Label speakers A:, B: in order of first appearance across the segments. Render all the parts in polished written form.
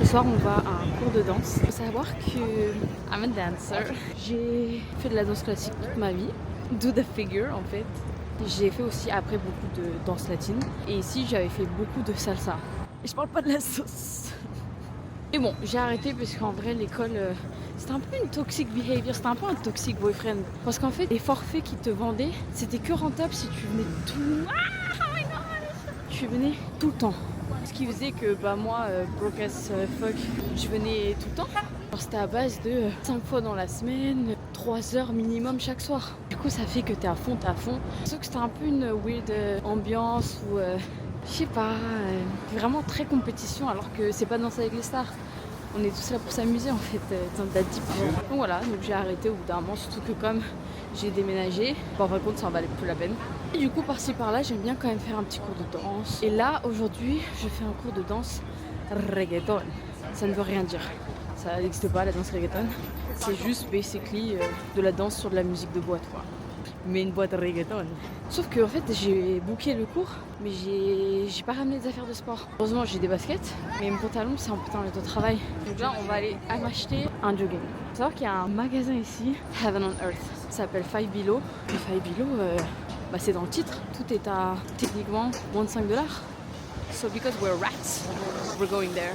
A: soir, on va à un cours de danse. Il faut savoir que I'm a dancer. J'ai fait de la danse classique toute ma vie. Do the figure en fait. J'ai fait aussi après beaucoup de danse latine. Et ici, j'avais fait beaucoup de salsa. Et je parle pas de la sauce. Et bon, j'ai arrêté parce qu'en vrai, l'école, c'était un peu une toxic behavior. C'était un peu un toxic boyfriend. Parce qu'en fait, les forfaits qu'ils te vendaient, c'était que rentable si tu venais tout... Tu venais tout le temps. Ce qui faisait que moi, broke as fuck, je venais tout le temps. Alors c'était à base de 5 fois dans la semaine, 3 heures minimum chaque soir. Du coup ça fait que t'es à fond. Sauf que c'était un peu une weird ambiance où, je sais pas, vraiment très compétition alors que c'est pas danser avec les stars. On est tous là pour s'amuser en fait, dans la deep. Donc voilà, donc j'ai arrêté au bout d'un moment, surtout que comme j'ai déménagé, en fin de compte ça en valait plus la peine. Et du coup par-ci par-là, j'aime bien quand même faire un petit cours de danse. Et là aujourd'hui, je fais un cours de danse reggaeton. Ça ne veut rien dire. Ça n'existe pas la danse reggaeton. C'est juste basically de la danse sur de la musique de boîte quoi. Mais une boîte reggaeton. Sauf que en fait j'ai booké le cours, mais j'ai pas ramené des affaires de sport. Heureusement j'ai des baskets, mais mon pantalon c'est un putain de travail. Donc là on va aller m'acheter un jogging. Faut savoir qu'il y a un magasin ici, Heaven on Earth. Ça s'appelle Five Below. Et Five Below, c'est dans le titre. Tout est à techniquement moins de $5. So because we're rats, we're going there.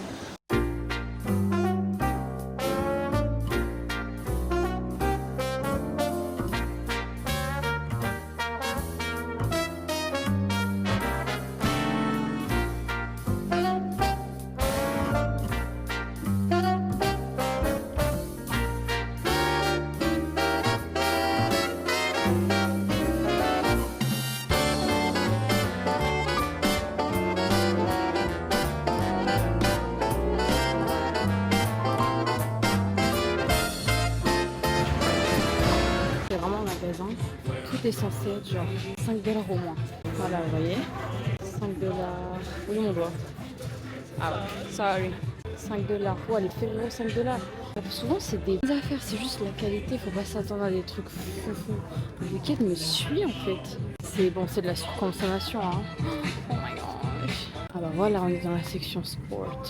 A: C'est vraiment un magasin, tout est censé être genre $5 au moins. Voilà, vous voyez, $5. Oui, mon doigt. Ah ouais, sorry. $5. Oh, les février, $5. Souvent, c'est des bonnes affaires, c'est juste la qualité, faut pas s'attendre à des trucs fou. Le week-end me suit en fait. C'est bon, c'est de la surconsommation, hein. Oh my gosh. Alors voilà, on est dans la section sport.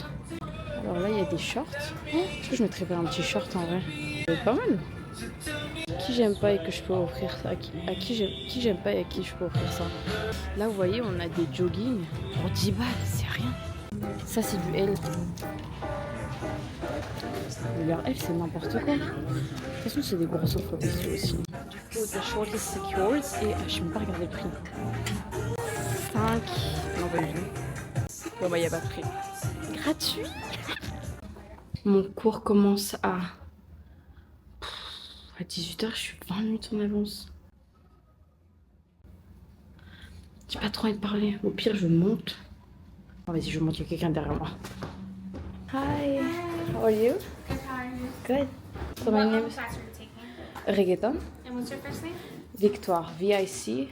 A: Alors là, il y a des shorts. Est-ce que je mettrais pas un petit short en vrai? C'est pas mal. Qui j'aime pas et que je peux offrir ça, qui j'aime pas et à qui je peux offrir ça. Là vous voyez on a des joggings pour 10 balles, c'est rien. Ça c'est du L. Leur L c'est n'importe quoi. De toute façon c'est des grosses offres aussi. Du coup the short is secured et je ne vais pas regarder le prix. 5. Non pas du tout. Bon y a pas de prix. Gratuit. Mon cours commence à 18h, je suis 20 minutes en avance. J'ai pas trop envie de parler. Au pire, je monte. Oh, vas-y, je monte, il y a quelqu'un derrière moi. Hi, how are you?
B: Good, how are you?
A: Good. So my name is
B: Class are you taking?
A: Reggaeton.
B: And what's your first name?
A: Victoire, VICTOIRE.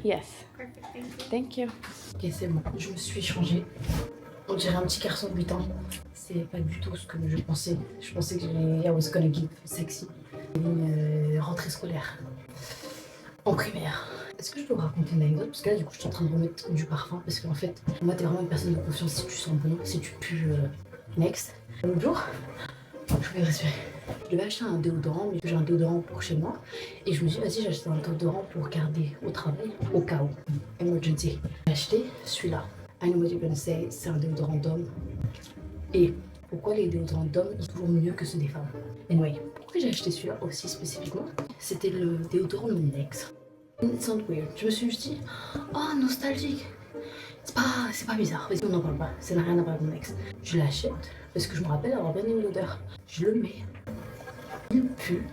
A: Yes.
B: Perfect, thank
A: Thank
B: you.
A: you. Ok, c'est bon, je me suis changée. On dirait un petit garçon de 8 ans. C'est pas du tout ce que je pensais. Je pensais que I was gonna give sexy. Une rentrée scolaire. En primaire. Est-ce que je peux vous raconter une anecdote? Parce que là, du coup, je suis en train de remettre du parfum. Parce qu'en fait, moi, t'es vraiment une personne de confiance si tu sens bon, si tu pues next. L'autre jour, je voulais respirer. Je devais acheter un déodorant, mais j'ai un déodorant pour chez moi. Et je me suis dit, vas-y, j'ai acheté un déodorant pour garder au travail, au cas où. Emergency. J'ai acheté celui-là. I know what you're gonna say, c'est un déodorant d'homme. Et pourquoi les déodorants d'hommes sont toujours mieux que ceux des femmes? Anyway, pourquoi j'ai acheté celui-là aussi spécifiquement? C'était le déodorant de mon ex. It sounds weird. Je me suis juste dit, oh nostalgique. C'est pas bizarre. Vas-y, on n'en parle pas. Ça n'a rien à voir avec mon ex. Je l'achète parce que je me rappelle avoir bien aimé l'odeur. Je le mets. Il pue.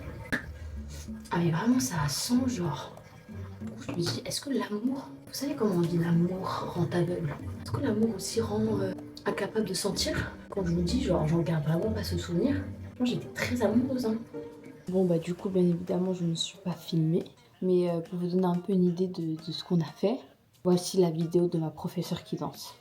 A: Ah mais vraiment ça sent genre. Je me dis, est-ce que l'amour, vous savez comment on dit l'amour rend aveugle? Est-ce que l'amour aussi rend incapable de sentir? Quand je vous dis, genre, j'en garde vraiment pas ce souvenir. Moi, j'étais très amoureuse. Hein. Bon, bah, du coup, bien évidemment, je ne suis pas filmée. Mais pour vous donner un peu une idée de ce qu'on a fait, voici la vidéo de ma professeure qui danse.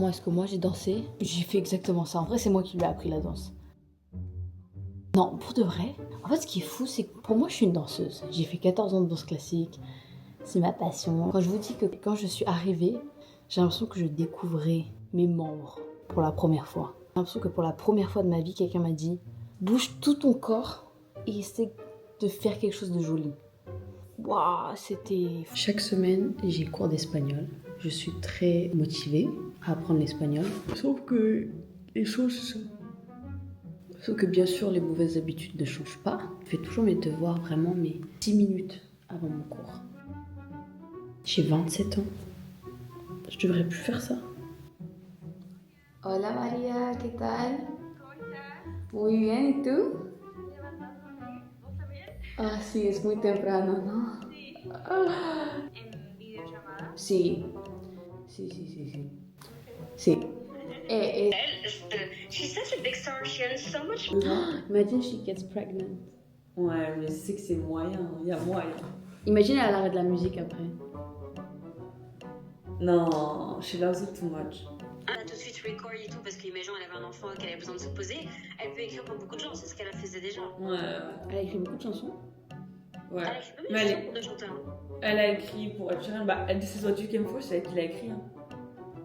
A: comment est-ce que moi j'ai dansé, j'ai fait exactement ça. En vrai, c'est moi qui lui ai appris la danse. Non, pour de vrai, en fait, ce qui est fou, c'est que pour moi, je suis une danseuse. J'ai fait 14 ans de danse classique, c'est ma passion. Quand je vous dis que quand je suis arrivée, j'ai l'impression que je découvrais mes membres pour la première fois. J'ai l'impression que pour la première fois de ma vie, quelqu'un m'a dit « Bouge tout ton corps et essaie de faire quelque chose de joli. » Waouh, c'était... Chaque semaine, j'ai cours d'espagnol. Je suis très motivée à apprendre l'espagnol. Sauf que les choses... Sauf que bien sûr, les mauvaises habitudes ne changent pas. Je fais toujours mes devoirs vraiment, mais 10 minutes avant mon cours. J'ai 27 ans. Je devrais plus faire ça. Hola María, ¿qué tal? Muy bien, ¿y tú? Ah, sí, es muy temprano, ¿no? Ah.
B: ¿En videollamada?
A: Sí. Sí. Sí.
C: She's such a big star. She earns so much.
A: Imagine she gets pregnant.
D: Ouais, mais c'est que c'est moyen, il y a moyen.
A: Imagine elle arrête la musique après.
D: Non, she loves it too much.
C: Elle a tout de suite record et tout parce qu'imagine elle avait un enfant qu'elle avait besoin de se poser. Elle peut écrire pour beaucoup de gens, c'est ce qu'elle faisait déjà.
D: Ouais,
A: Elle a écrit beaucoup de chansons.
D: ouais.
C: Elle a écrit
D: Mais
C: même pour de chanteurs.
D: elle a écrit pour Ed Sheeran, bah, This is what you came for, c'est elle qui l'a écrit. Hein.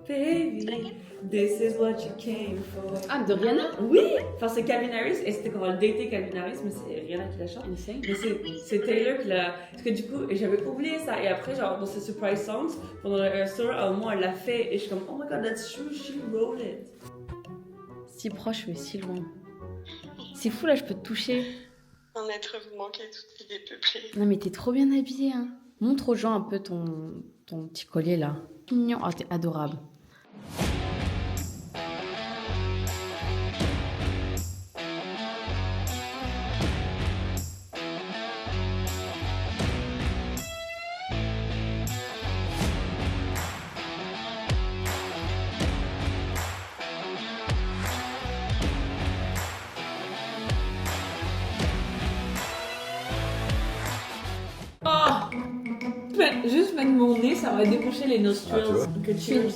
D: Baby, this is what you came for.
A: Ah, de Rihanna?
D: Oui, enfin c'est Calvin Harris et c'était quand elle datait Calvin Harris, mais c'est Rihanna qui la chante.
A: Insane.
D: Mais c'est Taylor qui l'a. Parce que du coup, j'avais oublié ça. Et après, genre, dans ses surprise songs, pendant le rehearsal, à un moment, elle l'a fait. Et je suis comme, oh my god, that's true, she wrote it.
A: Si proche, mais si loin. C'est fou là, je peux te toucher.
E: Un être vous manquait tout est dépeuplé.
A: Non mais t'es trop bien habillée, hein. Montre aux gens un peu ton petit collier là. Mignon. Oh, t'es adorable.
D: Juste mettre mon nez, ça va déboucher les nostrils.
F: Ah, tu vois.
D: Que cheers.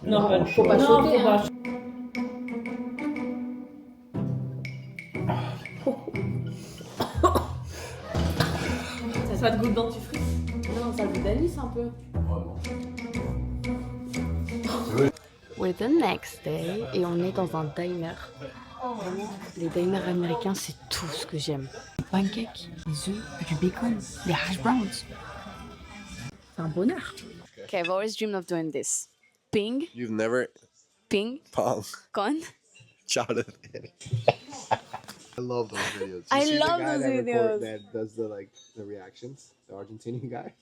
D: Non,
A: Non, faut pas
D: non,
A: sauter,
D: faut
A: hein.
D: pas. Ça te goûte dentifrice?
A: Non, ça goûte d'anis un peu. We're the next day et on est dans un diner. Vraiment, les diners américains, c'est tout ce que j'aime. Des pancakes, des œufs, du bacon, des hash browns. C'est un bonheur. Okay, I've always dreamed of doing this. Ping,
F: You've never
A: ping,
F: pong
A: con.
F: shouted at it. I love those videos.
A: I
F: see
A: love
F: the guy
A: those
F: that
A: videos.
F: that does the reactions, the Argentinian guy.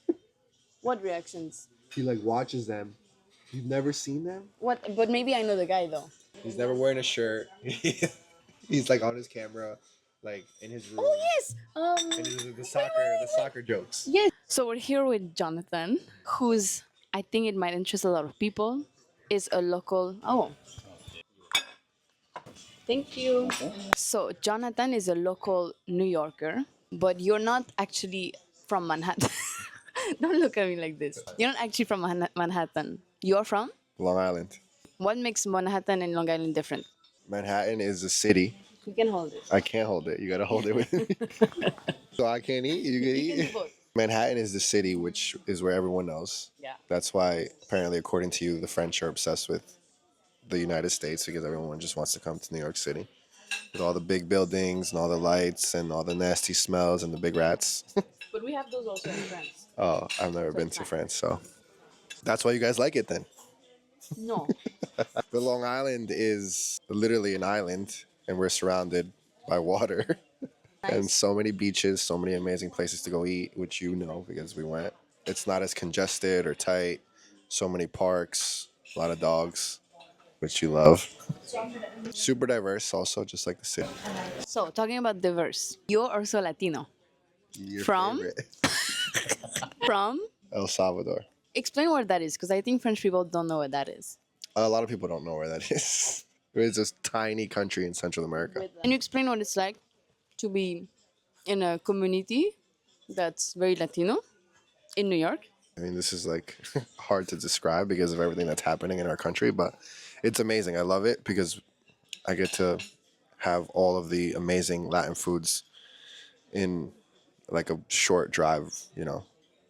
A: What reactions?
F: He watches them. You've never seen them?
A: What? But maybe I know the guy though.
F: He's never wearing a shirt. He's on his camera, in his room.
A: Oh yes.
F: And he does the soccer jokes.
A: Yes. So we're here with Jonathan, who's, I think it might interest a lot of people, is a local. Oh. Thank you. So Jonathan is a local New Yorker, but you're not actually from Manhattan. Don't look at me like this. You're not actually from Manhattan. You're from?
F: Long Island.
A: What makes Manhattan and Long Island different?
F: Manhattan is a city.
A: You can hold it.
F: I can't hold it. You gotta hold it with me. So I can't eat. You can
A: You can do
F: eat.
A: both.
F: Manhattan is the city, which is where everyone knows.
A: Yeah.
F: That's why, apparently, according to you, the French are obsessed with the United States because everyone just wants to come to New York City. With all the big buildings and all the lights and all the nasty smells and the big rats.
A: But we have those also in France.
F: Oh, I've never been to France, so that's why you guys like it then.
A: No.
F: But Long Island is literally an island, and we're surrounded by water. And so many beaches, so many amazing places to go eat, which you know because we went. It's not as congested or tight. So many parks, a lot of dogs, which you love. Super diverse also, just like the city.
A: So, talking about diverse, you're also Latino.
F: Your
A: From?
F: favorite.
A: From?
F: El Salvador.
A: Explain what that is, because I think French people don't know what that is.
F: A lot of people don't know where that is. It's a tiny country in Central America.
A: Can you explain what it's like to be in a community that's very Latino in New York?
F: I mean, this is like hard to describe because of everything that's happening in our country, but it's amazing. I love it because I get to have all of the amazing Latin foods in like a short drive,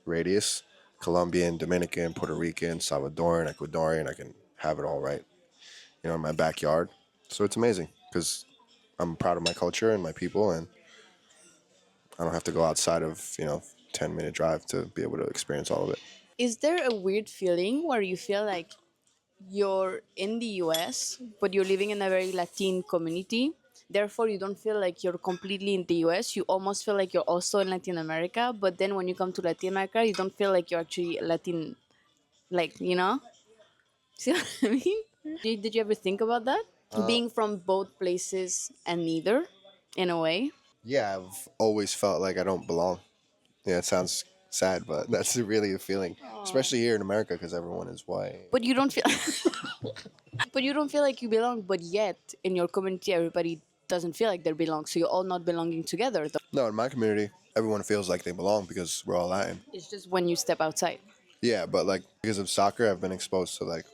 F: radius. Colombian, Dominican, Puerto Rican, Salvadoran, Ecuadorian. I can have it all right, in my backyard. So it's amazing because I'm proud of my culture and my people, and I don't have to go outside of, 10-minute drive to be able to experience all of it.
A: Is there a weird feeling where you feel like you're in the US, but you're living in a very Latin community? Therefore, you don't feel like you're completely in the US. You almost feel like you're also in Latin America. But then when you come to Latin America, you don't feel like you're actually Latin, See what I mean? Did you ever think about that? Being from both places and neither, in a way?
F: Yeah, I've always felt like I don't belong. Yeah, it sounds sad, but that's really a feeling, especially here in America because everyone is white.
A: But you don't feel but you don't feel like you belong, but yet in your community everybody doesn't feel like they belong. So you're all not belonging together though.
F: No, in my community, everyone feels like they belong because we're all Latin.
A: It's just when you step outside.
F: Yeah, but like because of soccer, I've been exposed to like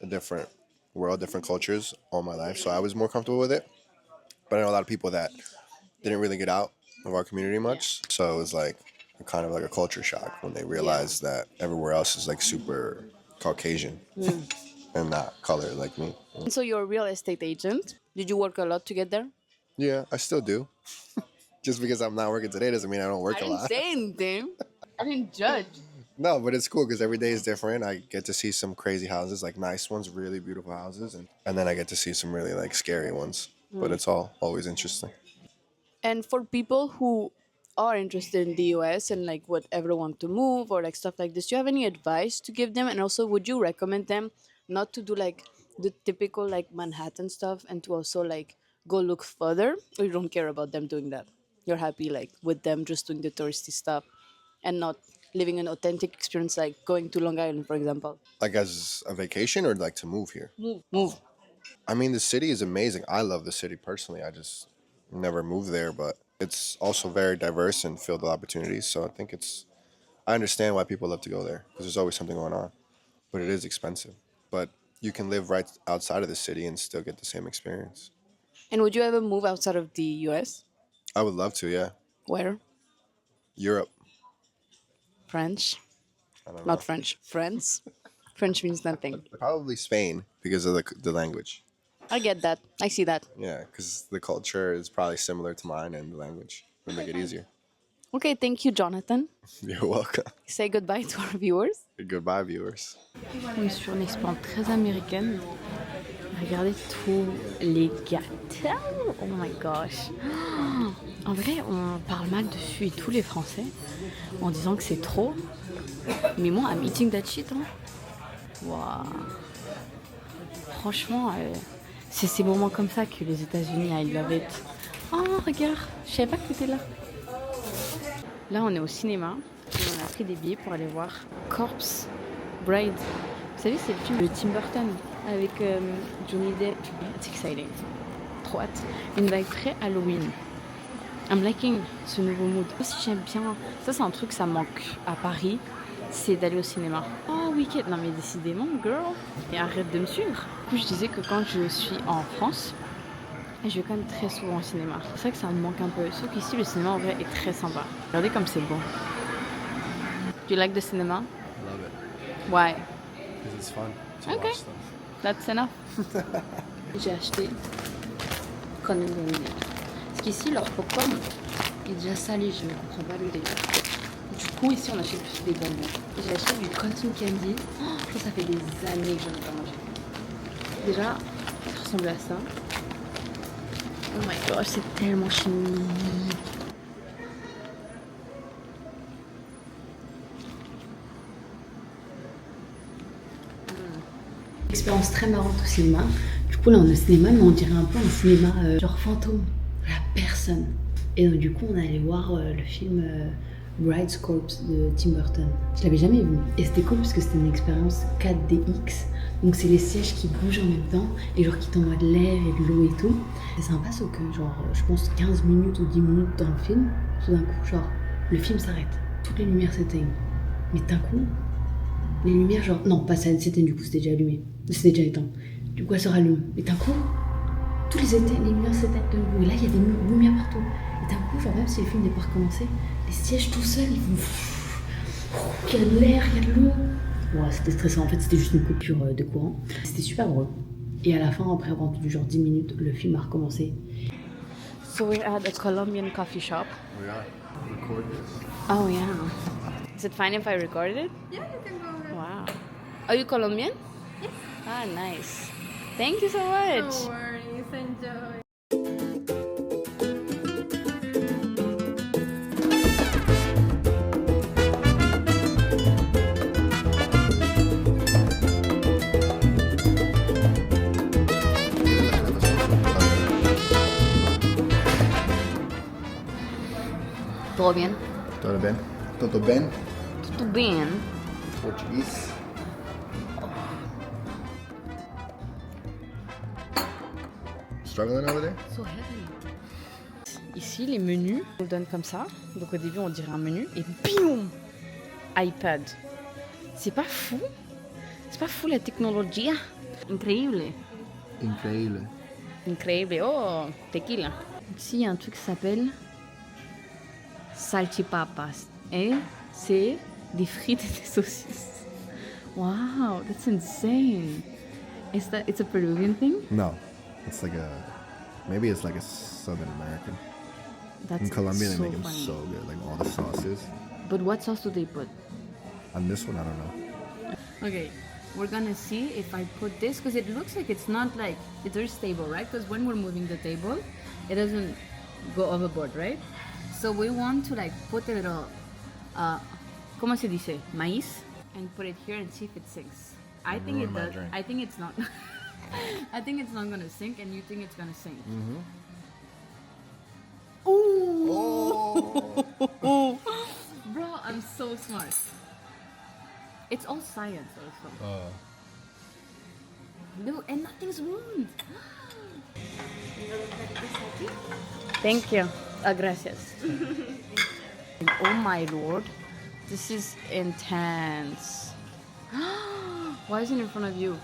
F: a different world, different cultures all my life. So I was more comfortable with it. But I know a lot of people that didn't really get out of our community much. So it was like kind of like a culture shock when they realized that everywhere else is like super Caucasian and not colored like me.
A: And so you're a real estate agent. Did you work a lot to get there?
F: Yeah, I still do. Just because I'm not working today doesn't mean I don't work a lot.
A: I didn't say anything. I didn't judge.
F: No, but it's cool because every day is different. I get to see some crazy houses, like nice ones, really beautiful houses. And then I get to see some really like scary ones. But it's always interesting.
A: And for people who are interested in the US and like whatever want to move or like stuff like this, do you have any advice to give them? And also, would you recommend them not to do like the typical like Manhattan stuff and to also like go look further? Or you don't care about them doing that? You're happy like with them just doing the touristy stuff and not living an authentic experience like going to Long Island, for example?
F: Like as a vacation or like to move here?
A: Move.
F: I mean, the city is amazing. I love the city personally. I just never moved there, but it's also very diverse and filled with opportunities. So I understand why people love to go there because there's always something going on. But it is expensive. But you can live right outside of the city and still get the same experience.
A: And would you ever move outside of the US?
F: I would love to, yeah.
A: Where?
F: Europe.
A: French?
F: I don't know.
A: Not French. France? French means nothing.
F: Probably Spain because of the language.
A: I get that. I see that.
F: Yeah, because the culture is probably similar to mine and the language would make it easier.
A: Okay, thank you, Jonathan.
F: You're welcome.
A: Say goodbye to our viewers.
F: Goodbye, viewers.
A: On est sur une expérience très américaine. Regardez tous les gâteaux. Oh my gosh. En vrai, on parle mal dessus et tous les Français en disant que c'est trop. Mais moi, I'm eating that shit. Wow. Franchement, c'est ces moments comme ça que les États-Unis, I love it. Oh, regarde, je savais pas que tu étais là. Là, on est au cinéma et on a pris des billets pour aller voir Corpse Bride. Vous savez, c'est le film de Tim Burton avec Johnny Depp. It's exciting. Trop hâte. Une vibe très Halloween. I'm liking ce nouveau mood. Aussi, j'aime bien. Ça, c'est un truc, ça manque à Paris. C'est d'aller au cinéma. Oh, week-end. Non, mais décidément, girl. Et arrête de me suivre. Du coup, je disais que quand je suis en France, je vais quand même très souvent au cinéma. C'est vrai que ça me manque un peu. Sauf qu'ici, le cinéma, en vrai, est très sympa. Regardez comme c'est beau. Do you like the cinema?
F: I love it.
A: Why?
F: Because it's fun to
A: Okay.
F: watch stuff.
A: That's enough. J'ai acheté Cotton Candy. Parce qu'ici, leur popcorn est déjà salé. Je ne comprends pas le délire. Du coup, ici, on achète plus des bonbons. J'ai acheté du Cotton Candy. Oh, je pense que ça fait des années que je n'en ai pas mangé. Déjà, ça ressemble à ça. Oh my gosh, c'est tellement chimique. Expérience très marrante au cinéma. Du coup, là, on est au cinéma, mais on dirait un peu un cinéma genre fantôme. La personne. Et donc, du coup, on est allé voir le film Bride's Corpse de Tim Burton. Je l'avais jamais vu. Et c'était cool parce que c'était une expérience 4DX. Donc, c'est les sièges qui bougent en même temps et genre qui t'envoient de l'air et de l'eau et tout. C'est sympa, sauf que, genre, je pense 15 minutes ou 10 minutes dans le film, tout d'un coup, genre, le film s'arrête. Toutes les lumières s'éteignent. Mais d'un coup,
G: Les lumières, genre, non, pas ça, c'était du coup, c'était déjà allumé. C'était déjà éteint. Du coup, elle se rallume. Et d'un coup, tous les lumières s'éteignent de nouveau. Et là, il y a des lumières partout. Et d'un coup, genre, même si le film n'est pas recommencé, les sièges tout seuls, ils font. Il y a de l'air, il y a de l'eau. Ouais, c'était stressant. En fait, c'était juste une coupure de courant. C'était super drôle. Et à la fin, après avoir entendu genre 10 minutes, le film a recommencé.
A: So we're at a Colombian coffee shop.
F: We are. Record this.
A: Oh yeah. Is it fine if I record it?
B: Yeah, you can go ahead.
A: Wow. Are you Colombian?
B: Yes.
A: Ah, nice. Thank you so much.
B: No worries, enjoy.
A: Todo bien?
F: Tudo bem? Tudo bem?
A: Tudo bien.
F: Portuguese. Struggling over there?
A: So heavy. Ici, les menus, on le donne comme ça. Donc au début, on dirait un menu. Et bim, iPad. C'est pas fou? C'est pas fou la technologie? Incroyable.
F: Increíble.
A: Incroyable. Oh, tequila. Ici, il y a un truc qui s'appelle salchipapas. Et c'est des frites et des saucisses. Wow, that's insane. It's a Peruvian thing?
F: No. It's like a. Maybe it's like a Southern American.
A: That's
F: In Colombia, they
A: so
F: make them
A: funny.
F: so good. Like all the sauces.
A: But what sauce do they put?
F: On this one, I don't know.
A: Okay, we're gonna see if I put this because it looks like it's not like it's very stable, right? Because when we're moving the table, it doesn't go overboard, right? So we want to like put a little, ¿cómo se dice? Maíz, and put it here and see if it sinks. I think it
F: ruin my
A: does.
F: drink.
A: I think it's not. I think it's not gonna sink, and you think it's gonna sink.
F: Oh.
A: Bro, I'm so smart. It's all science also. No, and nothing's ruined. Thank you. Gracias. Oh my lord. This is intense. Why is it in front of you?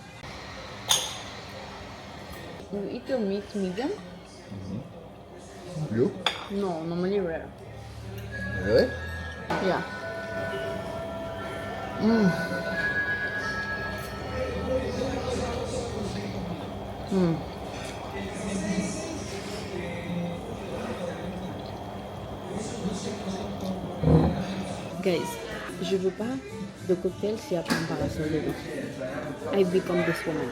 A: You eat your meat medium?
F: You?
A: No, normally rare.
F: Really?
A: Yeah. Guys, je veux pas de cocktail s'il n'y a pas un parasol dedans. I've become this woman.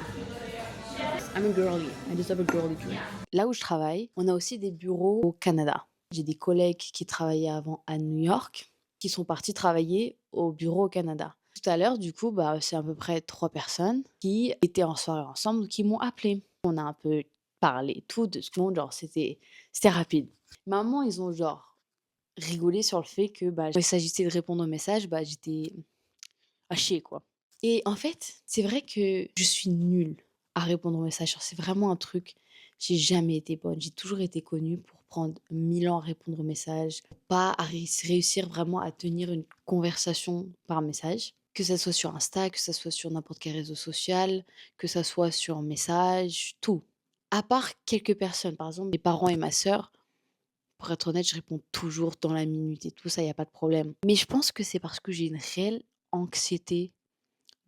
A: I'm a girly. I deserve a girly drink. Là où je travaille, on a aussi des bureaux au Canada. J'ai des collègues qui travaillaient avant à New York, qui sont partis travailler au bureau au Canada. Tout à l'heure, du coup, c'est à peu près 3 personnes qui étaient en soirée ensemble, qui m'ont appelé. On a un peu parlé, tout, 2 secondes, genre c'était rapide. Maman, ils ont genre rigolé sur le fait que quand il s'agissait de répondre aux messages, j'étais à chier, quoi. Et en fait, c'est vrai que je suis nulle à répondre aux messages. Genre, c'est vraiment un truc, j'ai jamais été bonne. J'ai toujours été connue pour prendre 1000 ans à répondre aux messages, pas à réussir vraiment à tenir une conversation par message. Que ça soit sur Insta, que ça soit sur n'importe quel réseau social, que ça soit sur message, tout. À part quelques personnes, par exemple mes parents et ma sœur, pour être honnête, je réponds toujours dans la minute et tout, ça, il n'y a pas de problème. Mais je pense que c'est parce que j'ai une réelle anxiété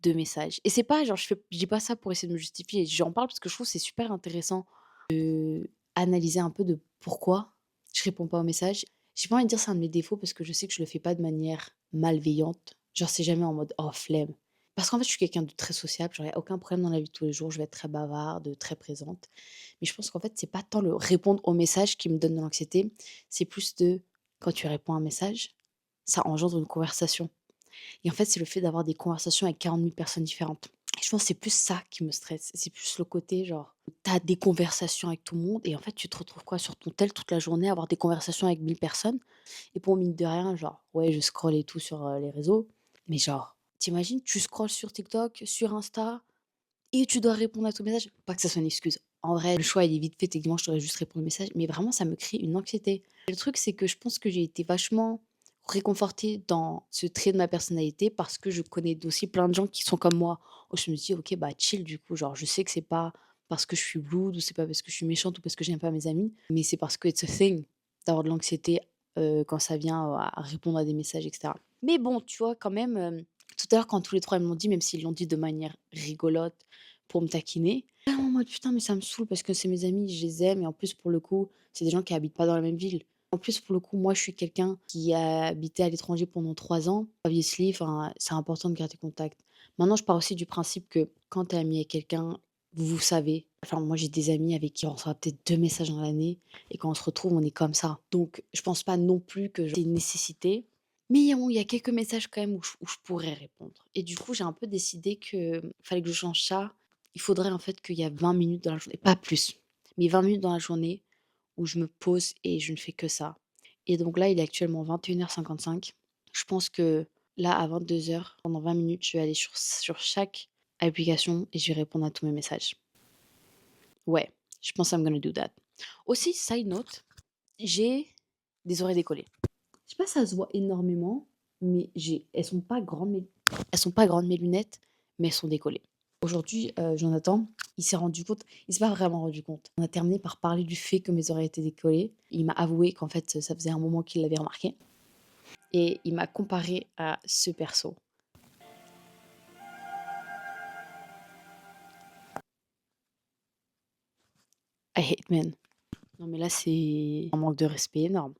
A: de messages. Et c'est pas genre, je dis pas ça pour essayer de me justifier. J'en parle parce que je trouve que c'est super intéressant de analyser un peu de pourquoi je réponds pas aux messages. J'ai pas envie de dire c'est un de mes défauts parce que je sais que je le fais pas de manière malveillante. Genre, c'est jamais en mode oh flemme. Parce qu'en fait, je suis quelqu'un de très sociable. Genre, il n'y a aucun problème dans la vie de tous les jours. Je vais être très bavarde, très présente. Mais je pense qu'en fait, c'est pas tant le répondre aux messages qui me donne de l'anxiété. C'est plus de quand tu réponds à un message, ça engendre une conversation. Et en fait, c'est le fait d'avoir des conversations avec 40 000 personnes différentes. Et je pense que c'est plus ça qui me stresse. C'est plus le côté, genre, t'as des conversations avec tout le monde et en fait, tu te retrouves quoi sur ton tel toute la journée à avoir des conversations avec 1000 personnes. Et pour mine de rien, genre, ouais, je scrolle et tout sur les réseaux. Mais genre, t'imagines, tu scrolles sur TikTok, sur Insta et tu dois répondre à ton message. Pas que ça soit une excuse. En vrai, le choix, il est vite fait. Techniquement, je devrais juste répondre au message. Mais vraiment, ça me crée une anxiété. Et le truc, c'est que je pense que j'ai été vachement
G: réconfortée dans ce trait de ma personnalité parce que je connais aussi plein de gens qui sont comme moi. Où je me dis: «OK, bah, chill du coup». Genre je sais que c'est pas parce que je suis rude ou c'est pas parce que je suis méchante ou parce que j'aime pas mes amis, mais c'est parce que it's a thing d'avoir de l'anxiété, quand ça vient, à répondre à des messages et cetera. Mais bon, tu vois, quand même, tout à l'heure quand tous les 3 ils me l'ont dit, même s'ils l'ont dit de manière rigolote pour me taquiner, en mode: «Putain, mais ça me saoule parce que c'est mes amis, je les aime et en plus pour le coup, c'est des gens qui habitent pas dans la même ville». En plus, pour le coup, moi, je suis quelqu'un qui a habité à l'étranger pendant 3 ans. Obviously, enfin, c'est important de garder contact. Maintenant, je pars aussi du principe que quand tu es ami avec quelqu'un, vous savez. Enfin, moi, j'ai des amis avec qui on reçoit peut-être 2 messages dans l'année et quand on se retrouve, on est comme ça. Donc, je pense pas non plus que c'est une nécessité. Mais bon, il y a quelques messages quand même où je pourrais répondre. Et du coup, j'ai un peu décidé que fallait que je change ça. Il faudrait en fait qu'il y a 20 minutes dans la journée, pas plus, mais 20 minutes dans la journée où je me pose et je ne fais que ça. Et donc là, il est actuellement 21h55. Je pense que là, à 22h, pendant 20 minutes, je vais aller sur chaque application et je vais répondre à tous mes messages. Ouais, je pense I'm gonna do that. Aussi, side note, j'ai des oreilles décollées. Je sais pas si ça se voit énormément, mais elles sont pas grandes mes lunettes, mais elles sont décollées. Aujourd'hui, Jonathan, il s'est pas vraiment rendu compte. On a terminé par parler du fait que mes oreilles étaient décollées. Il m'a avoué qu'en fait, ça faisait un moment qu'il l'avait remarqué et il m'a comparé à ce perso. I hate men. Non mais là, c'est un manque de respect énorme.